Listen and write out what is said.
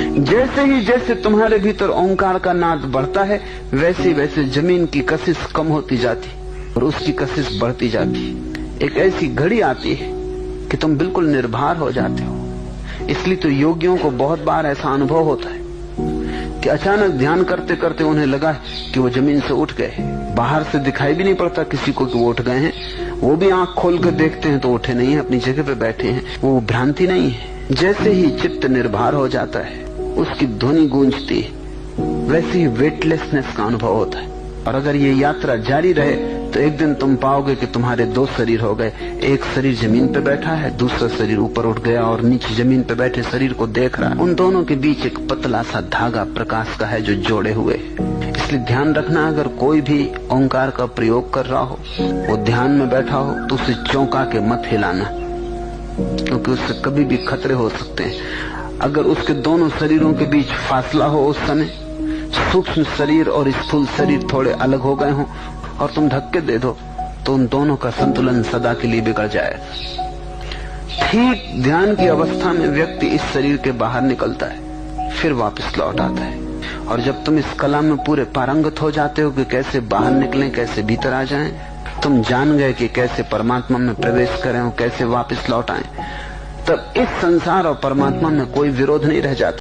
जैसे तुम्हारे भीतर ओंकार का नाद बढ़ता है, वैसे वैसे जमीन की कशिश कम होती जाती और उसकी कशिश बढ़ती जाती। एक ऐसी घड़ी आती है कि तुम बिल्कुल निर्भर हो जाते हो। इसलिए तो योगियों को बहुत बार ऐसा अनुभव होता है कि अचानक ध्यान करते करते उन्हें लगा कि वो जमीन से उठ गए। बाहर से दिखाई भी नहीं पड़ता किसी को कि वो उठ गए हैं। वो भी आंख खोल कर देखते हैं तो उठे नहीं है, अपनी जगह पे बैठे हैं। वो भ्रांति नहीं है। जैसे ही चित्त निर्भर हो जाता है, उसकी ध्वनि गूंजती है, वैसे ही वेटलेसनेस का अनुभव होता है। और अगर ये यात्रा जारी रहे तो एक दिन तुम पाओगे कि तुम्हारे दो शरीर हो गए। एक शरीर जमीन पे बैठा है, दूसरा शरीर ऊपर उठ गया और नीचे जमीन पे बैठे शरीर को देख रहा है। उन दोनों के बीच एक पतला सा धागा प्रकाश का है जो जोड़े हुए है। इसलिए ध्यान रखना, अगर कोई भी ओंकार का प्रयोग कर रहा हो, वो ध्यान में बैठा हो, तो उसे चौंका के मत हिलाना, क्योंकि उससे कभी भी खतरे हो सकते हैं। अगर उसके दोनों शरीरों के बीच फासला हो, उस समय सूक्ष्म शरीर और स्थूल शरीर थोड़े अलग हो गए हों और तुम धक्के दे दो, तो उन दोनों का संतुलन सदा के लिए बिगड़ जाएगा। ठीक ध्यान की अवस्था में व्यक्ति इस शरीर के बाहर निकलता है, फिर वापस लौट आता है। और जब तुम इस कला में पूरे पारंगत हो जाते हो कि कैसे बाहर निकलें, कैसे भीतर आ जाएं, तुम जान गए कि कैसे परमात्मा में प्रवेश करें और कैसे वापस लौट आएं, तब इस संसार और परमात्मा में कोई विरोध नहीं रह जाता।